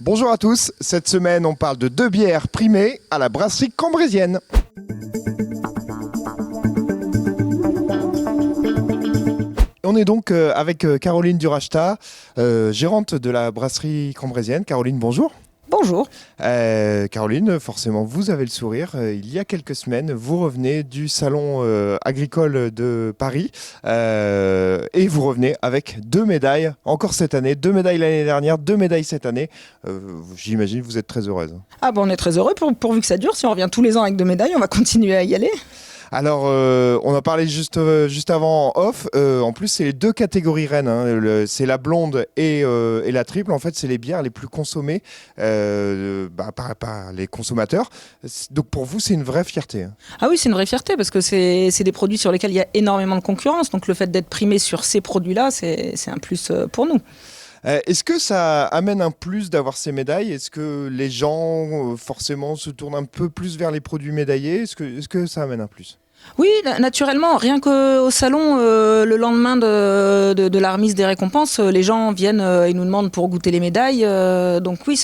Bonjour à tous, cette semaine on parle de deux bières primées à la brasserie cambrésienne. On est donc avec Caroline Durachta, gérante de la brasserie cambrésienne. Caroline, bonjour. Bonjour. Caroline, forcément vous avez le sourire. Il y a quelques semaines, vous revenez du salon agricole de Paris et vous revenez avec 2 médailles, encore cette année, 2 médailles l'année dernière, 2 médailles cette année. J'imagine que vous êtes très heureuse. Ah bon, on est très heureux pourvu que ça dure. Si on revient tous les ans avec 2 médailles, on va continuer à y aller. Alors, on a parlé juste avant en off. En plus, c'est les 2 catégories reines. C'est la blonde et la triple. En fait, c'est les bières les plus consommées par les consommateurs. Donc, pour vous, c'est une vraie fierté. Ah oui, c'est une vraie fierté parce que c'est des produits sur lesquels il y a énormément de concurrence. Donc, le fait d'être primé sur ces produits-là, c'est un plus pour nous. Est-ce que ça amène un plus d'avoir ces médailles? Est-ce que les gens, forcément, se tournent un peu plus vers les produits médaillés? Est-ce que ça amène un plus? Oui, naturellement, rien qu'au salon, le lendemain de la remise des récompenses, les gens viennent et nous demandent pour goûter les médailles. Donc oui,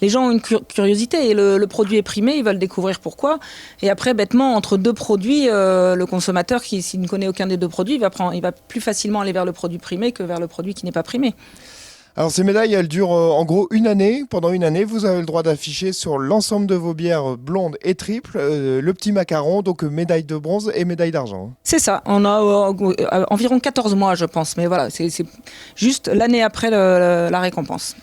les gens ont une curiosité et le produit est primé, ils veulent découvrir pourquoi. Et après, bêtement, entre 2 produits, le consommateur, s'il ne connaît aucun des 2 produits, il va plus facilement aller vers le produit primé que vers le produit qui n'est pas primé. Alors ces médailles, elles durent en gros une année. Pendant une année, vous avez le droit d'afficher sur l'ensemble de vos bières blondes et triples le petit macaron, donc médaille de bronze et médaille d'argent. C'est ça, on a environ 14 mois je pense, mais voilà, c'est juste l'année après la récompense.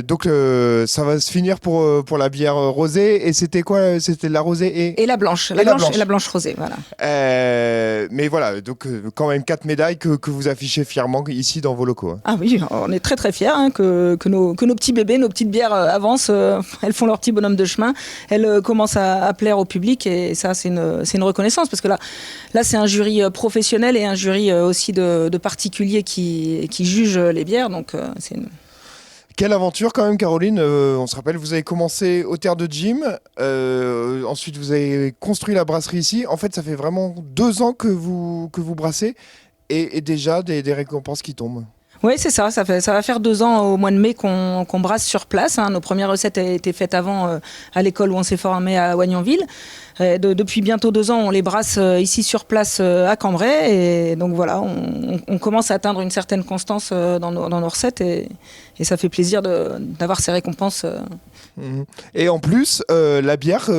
Donc ça va se finir pour la bière rosée. Et c'était quoi? C'était la rosée et la blanche. Et la blanche rosée, voilà. Mais voilà, donc quand même 4 médailles que vous affichez fièrement ici dans vos locaux. Ah oui, on est très très fiers que nos petits bébés, nos petites bières avancent. Elles font leur petit bonhomme de chemin. Elles commencent à plaire au public et ça c'est une reconnaissance parce que là c'est un jury professionnel et un jury aussi de particuliers qui jugent les bières. Donc c'est une... Quelle aventure quand même, Caroline. On se rappelle, vous avez commencé au Terre de Gym, ensuite vous avez construit la brasserie ici. En fait, ça fait vraiment 2 ans que vous brassez et déjà des récompenses qui tombent. Oui, c'est ça. Ça va faire 2 ans au mois de mai qu'on brasse sur place. Nos premières recettes étaient faites avant à l'école où on s'est formé à Wagnonville. Depuis bientôt 2 ans, on les brasse ici sur place à Cambrai. Et donc voilà, on commence à atteindre une certaine constance dans nos recettes et ça fait plaisir d'avoir ces récompenses. Et en plus, la bière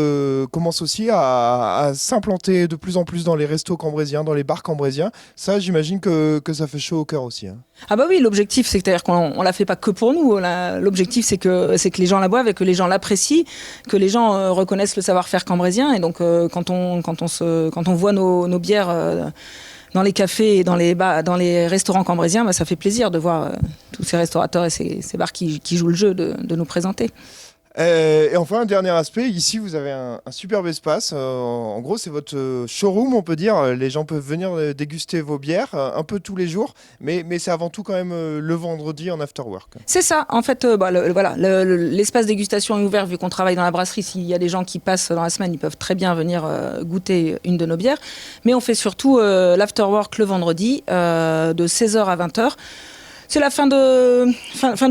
commence aussi à s'implanter de plus en plus dans les restos cambrésiens, dans les bars cambrésiens. Ça, j'imagine que ça fait chaud au cœur aussi. Ah bah oui, l'objectif, c'est-à-dire qu'on la fait pas que pour nous. L'objectif, c'est que les gens la boivent et que les gens l'apprécient, que les gens reconnaissent le savoir-faire cambrésien. Et donc, quand on voit nos bières dans les cafés et dans les restaurants cambrésiens, ça fait plaisir de voir tous ces restaurateurs et ces bars qui jouent le jeu de nous présenter. Et enfin, un dernier aspect, ici vous avez un superbe espace. En gros, c'est votre showroom, on peut dire. Les gens peuvent venir déguster vos bières un peu tous les jours, mais c'est avant tout quand même le vendredi en after work. C'est ça, en fait, l'espace dégustation est ouvert vu qu'on travaille dans la brasserie. S'il y a des gens qui passent dans la semaine, ils peuvent très bien venir goûter une de nos bières. Mais on fait surtout l'after work le vendredi de 16h à 20h. C'est la fin de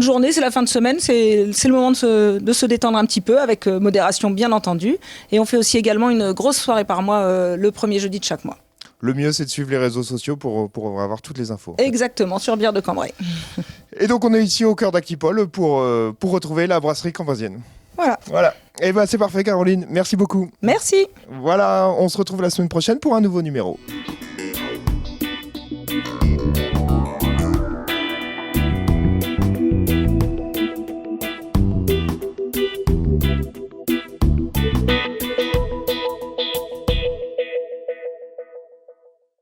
journée, c'est la fin de semaine, c'est le moment de se détendre un petit peu avec modération bien entendu. Et on fait aussi également une grosse soirée par mois le premier jeudi de chaque mois. Le mieux, c'est de suivre les réseaux sociaux pour avoir toutes les infos. Exactement, sur Bière de Cambrai. Et donc on est ici au cœur d'Actipol pour retrouver la brasserie cambrésienne. Voilà. Et c'est parfait, Caroline. Merci beaucoup. Merci. Voilà, on se retrouve la semaine prochaine pour un nouveau numéro.